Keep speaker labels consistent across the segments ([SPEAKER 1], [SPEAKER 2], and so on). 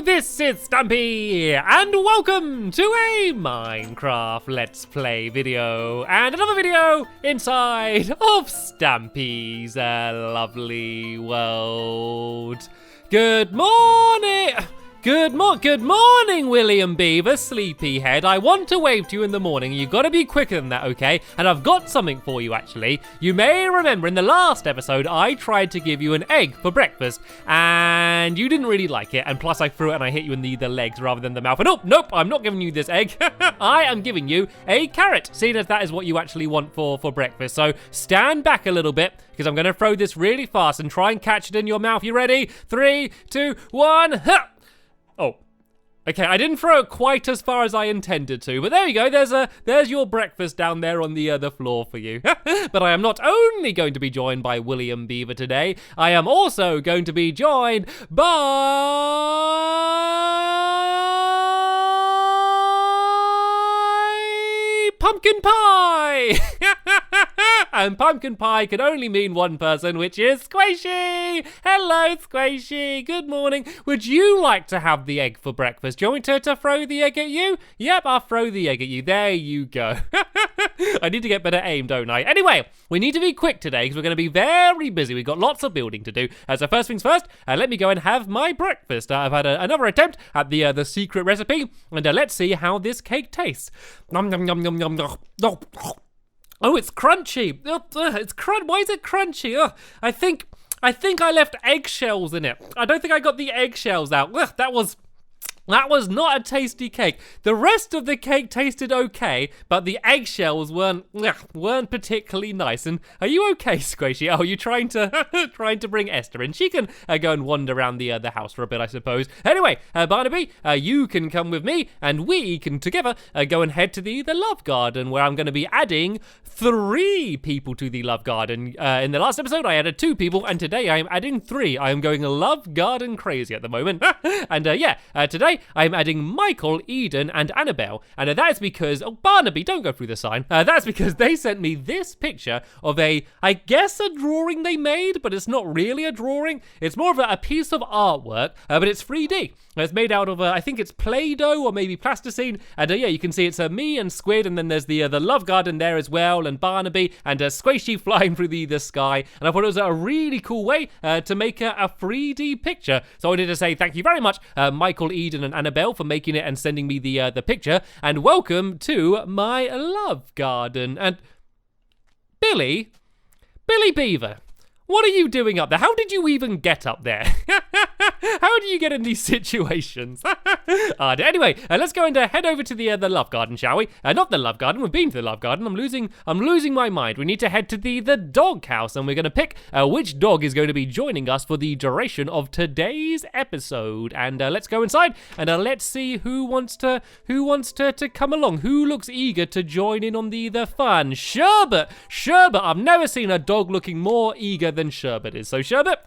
[SPEAKER 1] this is Stampy, and welcome to a Minecraft Let's Play video, and another video inside of Stampy's lovely world. Good morning! Good morning, William Beaver, sleepyhead. I want to wave to you in the morning. You gotta be quicker than that, okay? And I've got something for you, actually. You may remember in the last episode, I tried to give you an egg for breakfast, and you didn't really like it. And plus, I threw it and I hit you in the legs rather than the mouth. And nope, I'm not giving you this egg. I am giving you a carrot, seeing as that is what you actually want for breakfast. So stand back a little bit, because I'm gonna throw this really fast and try and catch it in your mouth. You ready? 3, 2, 1, ha! Oh, okay, I didn't throw it quite as far as I intended to, but there you go, there's your breakfast down there on the floor for you. But I am not only going to be joined by William Beaver today, I am also going to be joined by Pumpkin Pie! And pumpkin pie can only mean one person, which is Squishy! Hello, Squishy! Good morning. Would you like to have the egg for breakfast? Do you want me to throw the egg at you? Yep, I'll throw the egg at you. There you go. I need to get better aim, don't I? Anyway, we need to be quick today because we're going to be very busy. We've got lots of building to do. So first things first, let me go and have my breakfast. I've had another attempt at the secret recipe, and let's see how this cake tastes. Nom nom nom nom nom nom. Oh, it's crunchy. It's Why is it crunchy? I think I left eggshells in it. I don't think I got the eggshells out. That was not a tasty cake. The rest of the cake tasted okay, but the eggshells weren't particularly nice. And are you okay, Squishy? Oh, you're trying to bring Esther in. She can go and wander around the house for a bit, I suppose. Anyway, Barnaby, you can come with me, and we can together go and head to the love garden, where I'm going to be adding 3 people to the love garden. In the last episode, I added 2 people, and today I am adding 3. I am going love garden crazy at the moment. And today I'm adding Michael, Eden, and Annabelle. And that is because, oh, Barnaby, don't go through the sign. That's because they sent me this picture of I guess a drawing they made, but it's not really a drawing. It's more of a piece of artwork, but it's 3D. It's made out of, I think it's Play-Doh or maybe plasticine. And yeah, you can see it's me and Squid, and then there's the love garden there as well, and Barnaby, and Squishy flying through the sky. And I thought it was a really cool way to make a 3D picture. So I wanted to say thank you very much, Michael, Eden, and Annabelle, for making it and sending me the picture. And welcome to my love garden. And Billy Beaver, what are you doing up there? How did you even get up there? How do you get in these situations? Anyway, let's go and head over to the love garden, shall we? Not the love garden. We've been to the love garden. I'm losing my mind. We need to head to the dog house, and we're going to pick which dog is going to be joining us for the duration of today's episode. And let's go inside and let's see who wants to come along. Who looks eager to join in on the fun? Sherbet. I've never seen a dog looking more eager than Sherbet is. So Sherbet,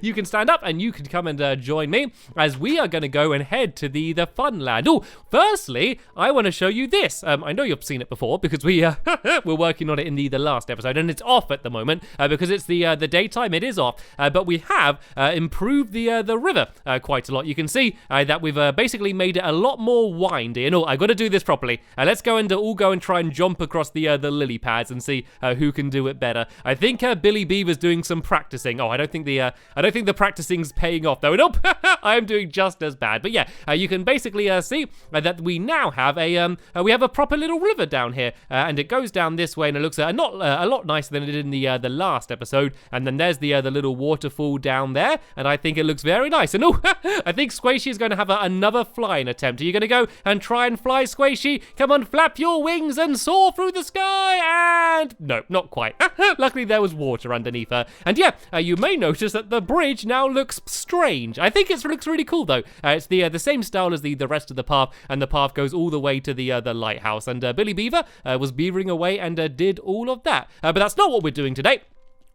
[SPEAKER 1] you can stand up and you can come and join me, as we are going to go and head to the fun land. Oh, firstly, I want to show you this. I know you've seen it before because we're working on it in the last episode, and it's off at the moment because it's the daytime. It is off, but we have improved the river quite a lot. You can see that we've basically made it a lot more windy. And I've got to do this properly. Let's go and all go and try and jump across the lily pads and see who can do it better. I think Billy Beaver's doing some practicing. Oh, I don't think the practicing's paying off though. Nope, I am doing just as bad. But yeah, you can basically see that we now have a proper little river down here, and it goes down this way, and it looks a lot nicer than it did in the last episode. And then there's the little waterfall down there, and I think it looks very nice. And I think Squishy is going to have another flying attempt. Are you going to go and try and fly, Squishy? Come on, flap your wings and soar through the sky. And no, not quite. Luckily, there was water underneath her. And yeah, you may notice that the bridge now looks strange. I think it looks really cool though. It's the same style as the rest of the path, and the path goes all the way to the lighthouse. And Billy Beaver was beavering away and did all of that. But that's not what we're doing today.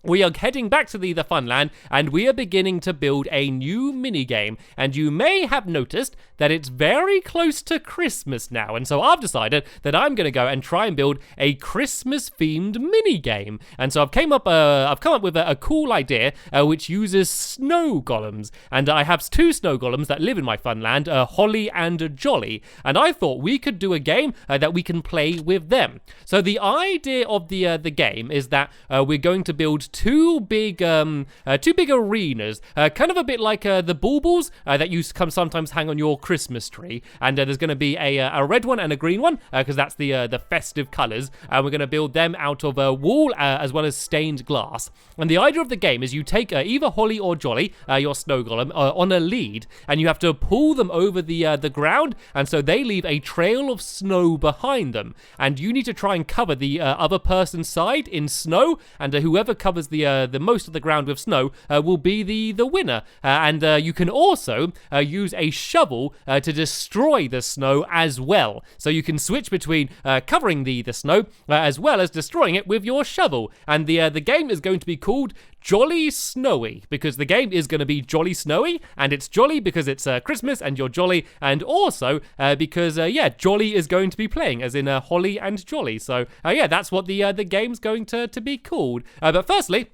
[SPEAKER 1] we are heading back to the Funland, and we are beginning to build a new minigame. And you may have noticed that it's very close to Christmas now, and so I've decided that I'm going to go and try and build a Christmas-themed minigame. And so I've come up with a cool idea, which uses snow golems. And I have 2 snow golems that live in my Funland, Holly and Jolly. And I thought we could do a game that we can play with them. So the idea of the game is that we're going to build two big arenas, kind of a bit like the baubles that you sometimes hang on your Christmas tree. And there's going to be a red one and a green one, because that's the festive colours. And we're going to build them out of wool as well as stained glass. And the idea of the game is you take either Holly or Jolly, your snow golem, on a lead, and you have to pull them over the ground, and so they leave a trail of snow behind them. And you need to try and cover the other person's side in snow, and whoever covers the most of the ground with snow will be the winner. And you can also use a shovel to destroy the snow as well. So you can switch between covering the snow as well as destroying it with your shovel. And the game is going to be called Jolly Snowy, because the game is going to be Jolly Snowy, and it's jolly because it's Christmas and you're jolly, and also because Jolly is going to be playing, as in Holly and Jolly. So that's what the game's going to be called. But firstly,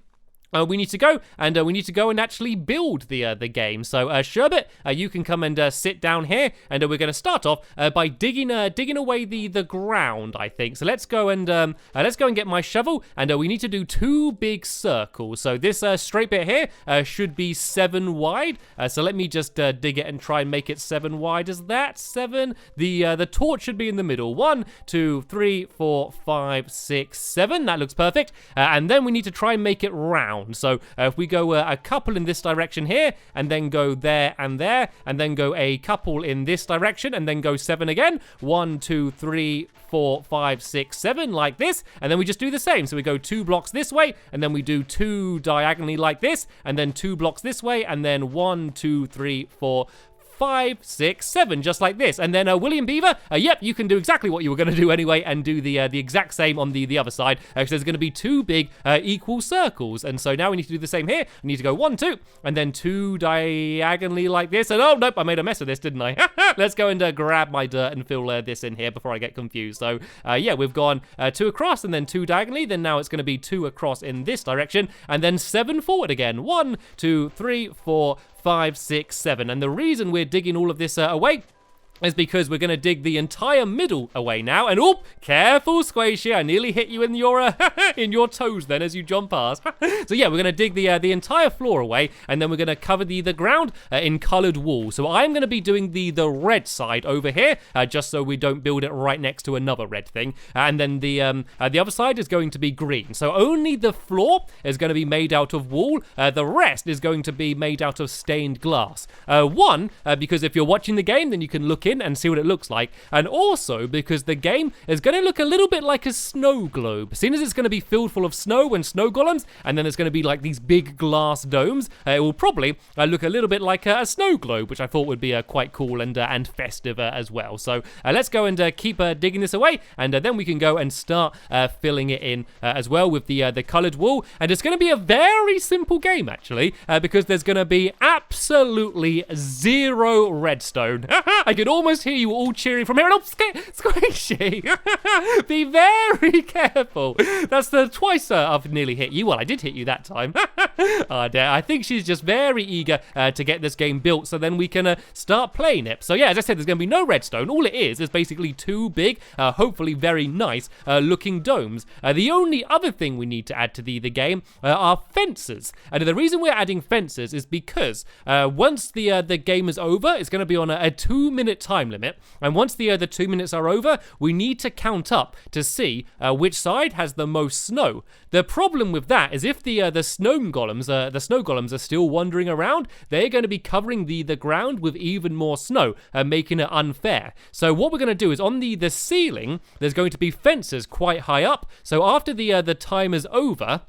[SPEAKER 1] we need to go and actually build the game. So Sherbet, you can come and sit down here, and we're going to start off by digging away the ground, I think. So let's go and get my shovel, and we need to do 2 big circles. So this straight bit here should be 7 wide. So let me just dig it and try and make it 7 wide. Is that 7? The torch should be in the middle. 1, 2, 3, 4, 5, 6, 7. That looks perfect. And then we need to try and make it round. So if we go a couple in this direction here, and then go there, and then go a couple in this direction, and then go 7 again. 1, 2, 3, 4, 5, 6, 7, like this. And then we just do the same. So we go 2 blocks this way, and then we do 2 diagonally like this, and then 2 blocks this way, and then 1, 2, 3, 4, 5, 6, 7, just like this. And then William Beaver, yep, you can do exactly what you were going to do anyway, and do the exact same on the other side, because there's going to be 2 big equal circles. And so now we need to do the same here. We need to go 1, 2, and then 2 diagonally like this. And oh nope, I made a mess of this, didn't I? Let's go and grab my dirt and fill this in here before I get confused. So we've gone 2 across, and then 2 diagonally. Then now it's going to be 2 across in this direction, and then 7 forward again. 1, 2, 3, 4, 5, 6, 7. And the reason we're digging all of this away is because we're going to dig the entire middle away now. And oh, careful, Squishy, I nearly hit you in your in your toes then as you jump past. So yeah, we're going to dig the entire floor away, and then we're going to cover the ground in coloured wool. So I'm going to be doing the red side over here, just so we don't build it right next to another red thing. And then the other side is going to be green. So only the floor is going to be made out of wool. The rest is going to be made out of stained glass. Because if you're watching the game, then you can look in and see what it looks like, and also because the game is going to look a little bit like a snow globe. Seeing as it's going to be filled full of snow and snow golems, and then it's going to be like these big glass domes, it will probably look a little bit like a snow globe, which I thought would be quite cool and festive as well. So let's go and keep digging this away, and then we can go and start filling it in as well with the coloured wool. And it's going to be a very simple game actually, because there's going to be absolutely 0 redstone. I could almost hear you all cheering from here. And oh, Squishy! Be very careful. That's the twice I've nearly hit you. Well, I did hit you that time. Oh, dear. I think she's just very eager to get this game built, so then we can start playing it. So yeah, as I said, there's going to be no redstone. All it is basically 2 big, hopefully very nice looking domes. The only other thing we need to add to the game are fences. And the reason we're adding fences is because once the game is over, it's going to be on a 2-minute time limit, and once the 2 minutes are over, we need to count up to see which side has the most snow. The problem with that is if the snow golems are still wandering around, they're going to be covering the ground with even more snow, making it unfair. So what we're going to do is on the ceiling, there's going to be fences quite high up. So after the time is over,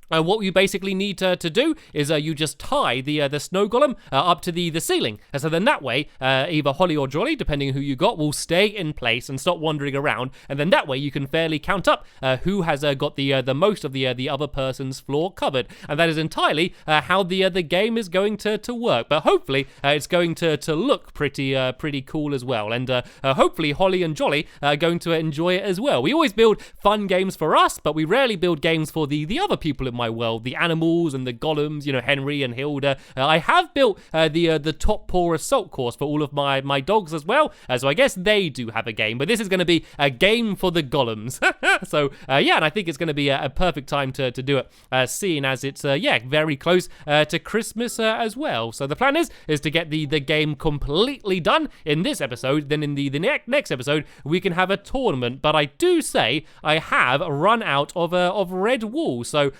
[SPEAKER 1] What you basically need to do is you just tie the snow golem up to the ceiling. And so then that way, either Holly or Jolly, depending on who you got, will stay in place and stop wandering around. And then that way you can fairly count up who has got the most of the other person's floor covered. And that is entirely how the game is going to work. But hopefully it's going to look pretty cool as well. And hopefully Holly and Jolly are going to enjoy it as well. We always build fun games for us, but we rarely build games for the other people in my world, the animals and the golems, Henry and Hilda. I have built the top paw assault course for all of my dogs as well, so I guess they do have a game, but this is going to be a game for the golems. So yeah, and I think it's going to be a perfect time to do it, seeing as it's very close to Christmas as well. So the plan is to get the game completely done in this episode. Then in the next episode we can have a tournament, but I do say I have run out of red wool. So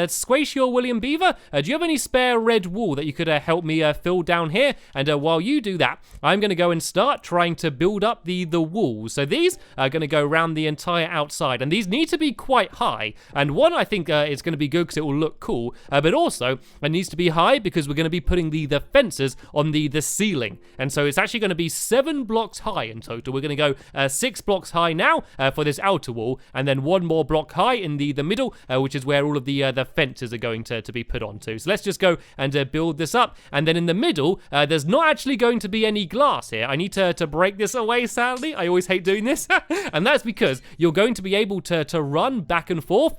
[SPEAKER 1] Squashy or William Beaver, do you have any spare red wool that you could help me fill down here? And while you do that, I'm going to go and start trying to build up the walls. So these are going to go around the entire outside, and these need to be quite high. And one, I think is going to be good because it will look cool, but also it needs to be high because we're going to be putting the fences on the ceiling. And so it's actually going to be 7 blocks high in total. We're going to go 6 blocks high now for this outer wall, and then 1 more block high in the middle, which is where all of the fences are going to be put onto. So let's just go and build this up. And then in the middle, there's not actually going to be any glass here. I need to break this away, sadly. I always hate doing this. And that's because you're going to be able to run back and forth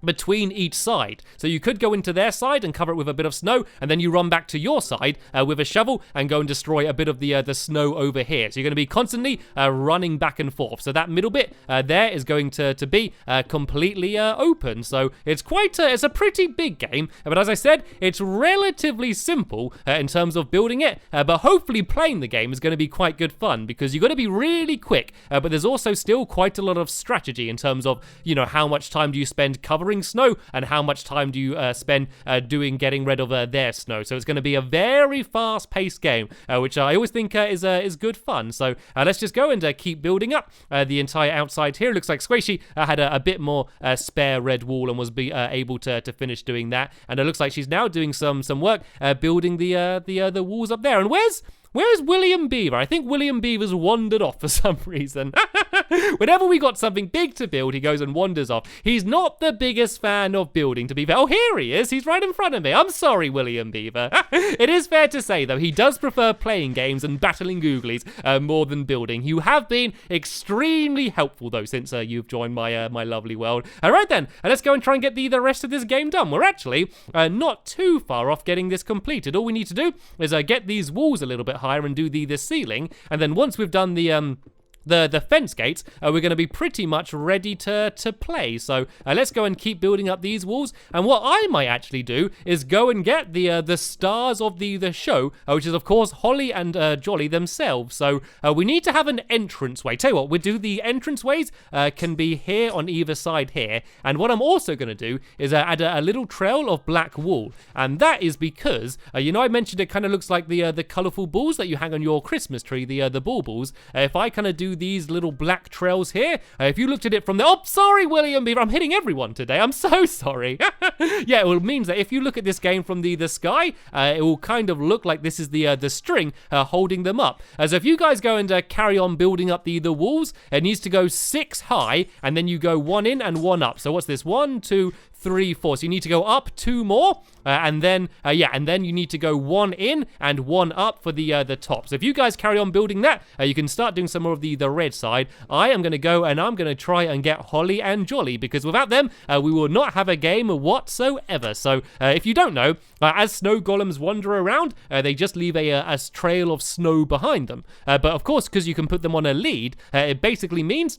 [SPEAKER 1] between each side. So you could go into their side and cover it with a bit of snow, and then you run back to your side with a shovel and go and destroy a bit of the snow over here. So you're going to be constantly running back and forth. So that middle bit there is going to be completely open. So it's it's a pretty big game, but as I said, it's relatively simple in terms of building it, but hopefully playing the game is going to be quite good fun because you've got to be really quick, but there's also still quite a lot of strategy in terms of, how much time do you spend covering snow and how much time do you spend getting rid of their snow. So it's going to be a very fast-paced game, which I always think is good fun. So let's just go and keep building up the entire outside here. It looks like Squashy had a bit more spare red wool and was able to finish doing that. And it looks like she's now doing some work building the walls up there. And where's William Beaver? I think William Beaver's wandered off for some reason. Whenever we got something big to build, he goes and wanders off. He's not the biggest fan of building, to be fair. Oh, here he is. He's right in front of me. I'm sorry, William Beaver. It is fair to say, though, he does prefer playing games and battling googlies more than building. You have been extremely helpful, though, since you've joined my lovely world. All right, then. Let's go and try and get the rest of this game done. We're actually not too far off getting this completed. All we need to do is get these walls a little bit higher and do the ceiling, and then once we've done the fence gates, we're going to be pretty much ready to play. So let's go and keep building up these walls. And what I might actually do is go and get the stars of the show, which is of course Holly and Jolly themselves. So we need to have an entranceway. Tell you what, we'll do the entranceways can be here on either side here. And what I'm also going to do is add a little trail of black wool. And that is because I mentioned it kind of looks like the colourful balls that you hang on your Christmas tree, the baubles. If I kind of do these little black trails here, if you looked at it from the sorry, William Beaver, I'm hitting everyone today, I'm so sorry. Yeah, it means that if you look at this game from the sky, it will kind of look like this is the string holding them up. So if you guys go and carry on building up the walls, it needs to go 6 high, and then you go 1 in and 1 up. So what's this? 1, 2, 3, 4. So you need to go up 2 more, and then you need to go 1 in and 1 up for the top. So if you guys carry on building that, you can start doing some more of the red side. I am going to go and I'm going to try and get Holly and Jolly, because without them, we will not have a game whatsoever. So if you don't know, as snow golems wander around, they just leave a trail of snow behind them. But of course, because you can put them on a lead, it basically means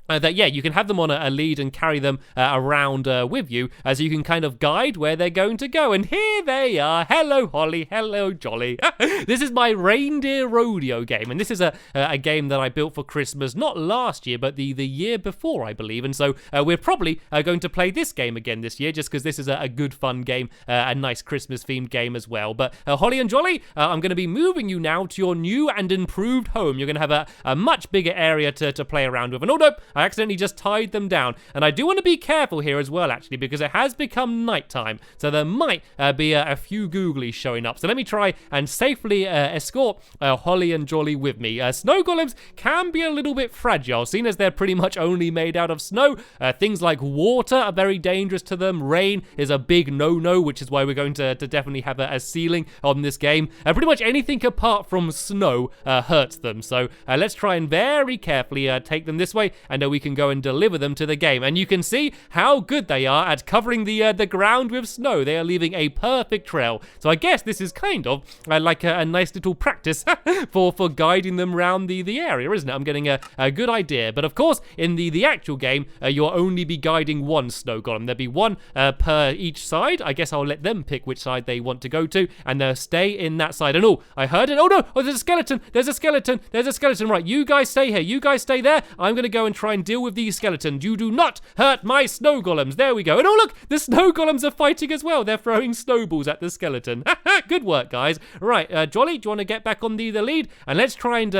[SPEAKER 1] that you can have them on a lead and carry them around with you, so you can kind of guide where they're going to go. And here they are. Hello, Holly. Hello, Jolly. This is my reindeer rodeo game, and this is a game that I built for Christmas, not last year, but the year before, I believe. And so we're probably going to play this game again this year, just because this is a good fun game, a nice Christmas themed game as well. But Holly and Jolly, I'm going to be moving you now to your new and improved home. You're going to have a much bigger area to play around with. And although I accidentally just tied them down. And I do want to be careful here as well, actually, because it has become nighttime. So there might be a few googlies showing up. So let me try and safely escort Holly and Jolly with me. Snow golems can be a little bit fragile, seeing as they're pretty much only made out of snow. Things like water are very dangerous to them. Rain is a big no-no, which is why we're going to definitely have a ceiling on this game. Pretty much anything apart from snow hurts them. So let's try and very carefully take them this way, and we can go and deliver them to the game. And you can see how good they are at covering the ground with snow. They are leaving a perfect trail. So I guess this is kind of like a nice little practice for guiding them around the area, isn't it? I'm getting a good idea. But of course, in the actual game, you'll only be guiding one snow golem. There'll be one per each side. I guess I'll let them pick which side they want to go to, and they'll stay in that side. And oh, I heard it. Oh no, oh, there's a skeleton. There's a skeleton. There's a skeleton. Right, you guys stay here. You guys stay there. I'm going to go and try and deal with these skeletons. You do not hurt my snow golems. There we go. And oh look, the snow golems are fighting as well. They're throwing snowballs at the skeleton. Good work, guys. Right, Jolly, do you want to get back on the lead? And let's try and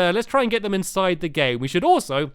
[SPEAKER 1] get them inside the game. We should also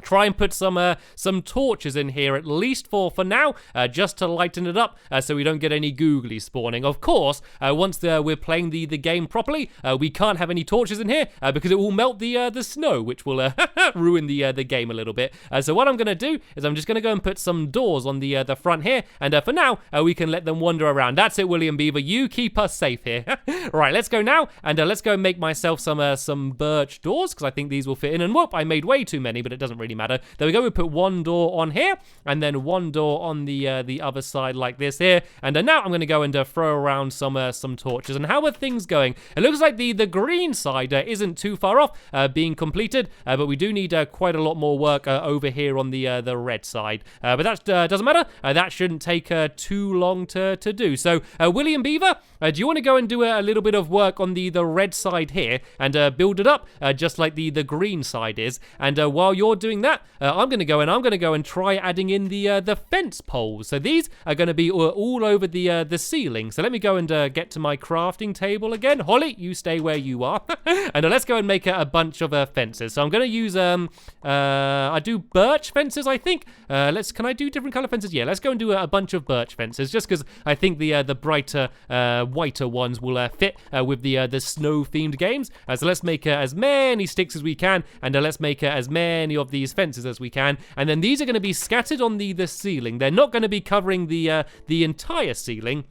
[SPEAKER 1] try and put some torches in here, at least for now, just to lighten it up, so we don't get any googly spawning. Of course, once we're playing the game properly, we can't have any torches in here because it will melt the snow, which will ruin the game a little bit. So what I'm going to do is I'm just going to go and put some doors on the front here, and for now, we can let them wander around. That's it, William Beaver. You keep us safe here. Right, let's go now, and let's go and make myself some birch doors, because I think these will fit in. And whoop, I made way too many, but it doesn't really matter. There we go. We put one door on here, and then one door on the other side like this here. And now I'm going to go and throw around some torches. And how are things going? It looks like the green side isn't too far off being completed, but we do need quite a lot more work over here on the red side. But that doesn't matter. That shouldn't take too long to do. So William Beaver, do you want to go and do a little bit of work on the red side here and build it up just like the green side is? And while you're doing that, I'm going to go and try adding in the fence poles. So these are going to be all over the ceiling. So let me go and get to my crafting table again. Holly, you stay where you are. And let's go and make a bunch of fences. So I'm going to use I do birch fences, I think. Can I do different color fences? Yeah, let's go and do a bunch of birch fences, just because I think the brighter whiter ones will fit with the snow themed games. So let's make as many sticks as we can, and let's make as many of these fences as we can. And then these are going to be scattered on the ceiling. They're not going to be covering the entire ceiling.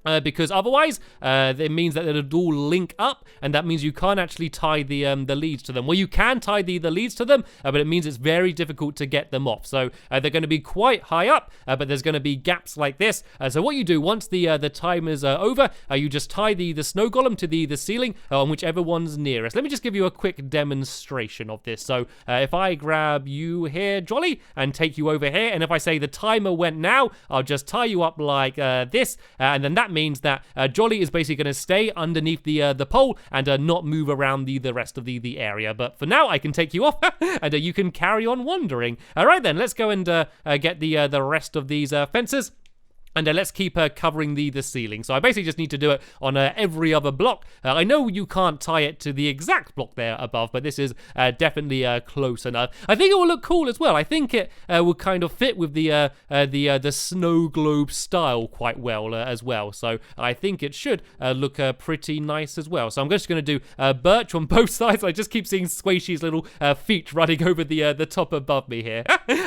[SPEAKER 1] Because otherwise, it means that it'll all link up, and that means you can't actually tie the leads to them. Well, you can tie the leads to them, but it means it's very difficult to get them off. So they're going to be quite high up, but there's going to be gaps like this. So what you do once the time is over, you just tie the snow golem to the ceiling on whichever one's nearest. Let me just give you a quick demonstration of this. So if I grab you here, Jolly, and take you over here, and if I say the timer went now, I'll just tie you up like this, and then that means that Jolly is basically going to stay underneath the pole and not move around the rest of the area. But for now, I can take you off, and you can carry on wandering. All right, then, let's go and get the rest of these fences. And let's keep covering the ceiling. So I basically just need to do it on every other block. I know you can't tie it to the exact block there above, but this is definitely close enough. I think it will look cool as well. I think it will kind of fit with the snow globe style quite well as well. So I think it should look pretty nice as well. So I'm just going to do birch on both sides. I just keep seeing Squishy's little feet running over the top above me here.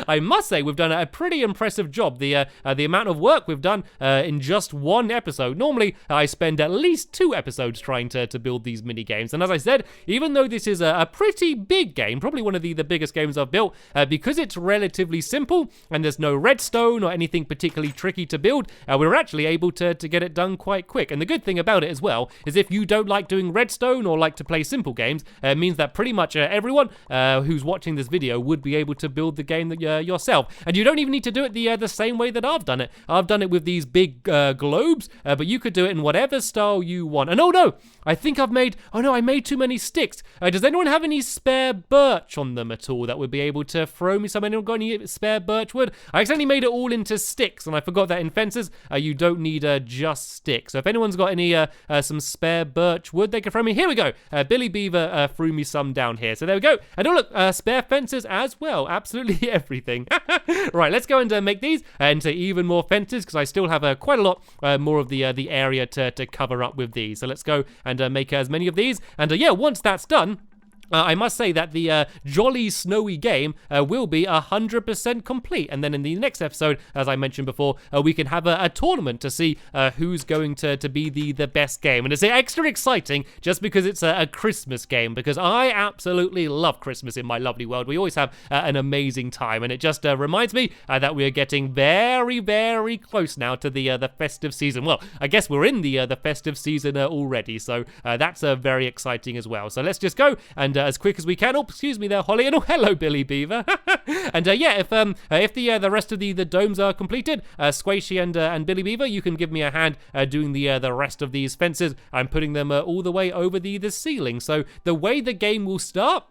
[SPEAKER 1] I must say we've done a pretty impressive job. The amount of work we've done in just one episode. Normally, I spend at least 2 episodes trying to build these mini games. And as I said, even though this is a pretty big game, probably one of the biggest games I've built, because it's relatively simple and there's no redstone or anything particularly tricky to build, we're actually able to get it done quite quick. And the good thing about it as well is if you don't like doing redstone or like to play simple games, it means that pretty much everyone who's watching this video would be able to build the game yourself. And you don't even need to do it the same way that I've done it. I've done it with these big globes, but you could do it in whatever style you want. And oh no, I think I made too many sticks. Does anyone have any spare birch on them at all that would be able to throw me some? Anyone got any spare birch wood? I accidentally made it all into sticks, and I forgot that in fences, you don't need just sticks. So if anyone's got any some spare birch wood, they can throw me. Here we go. Billy Beaver threw me some down here. So there we go. And oh look, spare fences as well. Absolutely everything. Right, let's go and make these into even more fences, because I still have quite a lot more of the area to cover up with these. So let's go and make as many of these. And yeah, once that's done, I must say that the jolly snowy game will be 100% complete. And then in the next episode, as I mentioned before, we can have a tournament to see who's going to be the best game. And it's extra exciting just because it's a Christmas game, because I absolutely love Christmas in my lovely world. We always have an amazing time. And it just reminds me that we are getting very, very close now to the festive season. Well, I guess we're in the festive season already. So that's very exciting as well. So let's just go and as quick as we can. Oh, excuse me there, Holly, and oh, hello, Billy Beaver. And yeah, if the rest of the domes are completed, Squishy and Billy Beaver, you can give me a hand doing the rest of these fences. I'm putting them all the way over the ceiling. So the way the game will start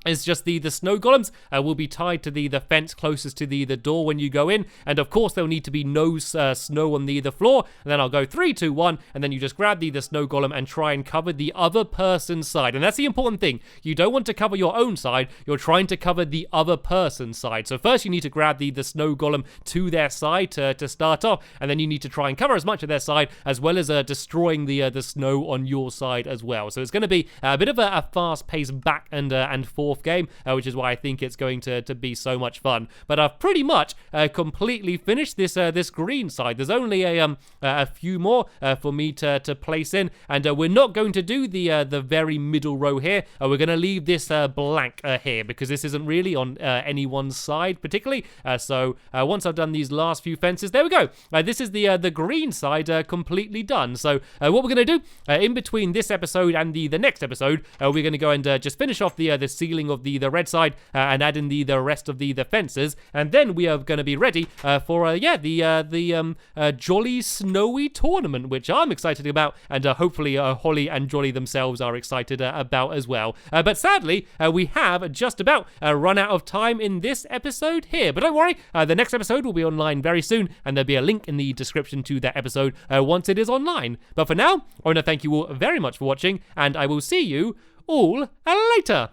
[SPEAKER 1] is just the snow golems will be tied to the fence closest to the door when you go in, and of course there'll need to be no snow on the floor. And then I'll go 3, 2, 1, and then you just grab the snow golem and try and cover the other person's side. And that's the important thing. You don't want to cover your own side. You're trying to cover the other person's side. So first you need to grab the snow golem to their side to start off, and then you need to try and cover as much of their side as well as destroying the snow on your side as well. So it's going to be a bit of a fast-paced back and forth game, which is why I think it's going to be so much fun. But I've pretty much completely finished this green side. There's only a few more for me to place in, and we're not going to do the very middle row here. We're going to leave this blank here, because this isn't really on anyone's side particularly. So once I've done these last few fences, there we go. This is the green side completely done. So what we're going to do in between this episode and the next episode, we're going to go and just finish off the ceiling of the red side and add in the rest of the fences, and then we are going to be ready for the jolly snowy tournament, which I'm excited about, and hopefully Holly and Jolly themselves are excited about as well. But sadly, we have just about run out of time in this episode here. But don't worry, the next episode will be online very soon, and there'll be a link in the description to that episode once it is online. But for now, I want to thank you all very much for watching, and I will see you all later.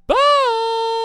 [SPEAKER 1] Bye!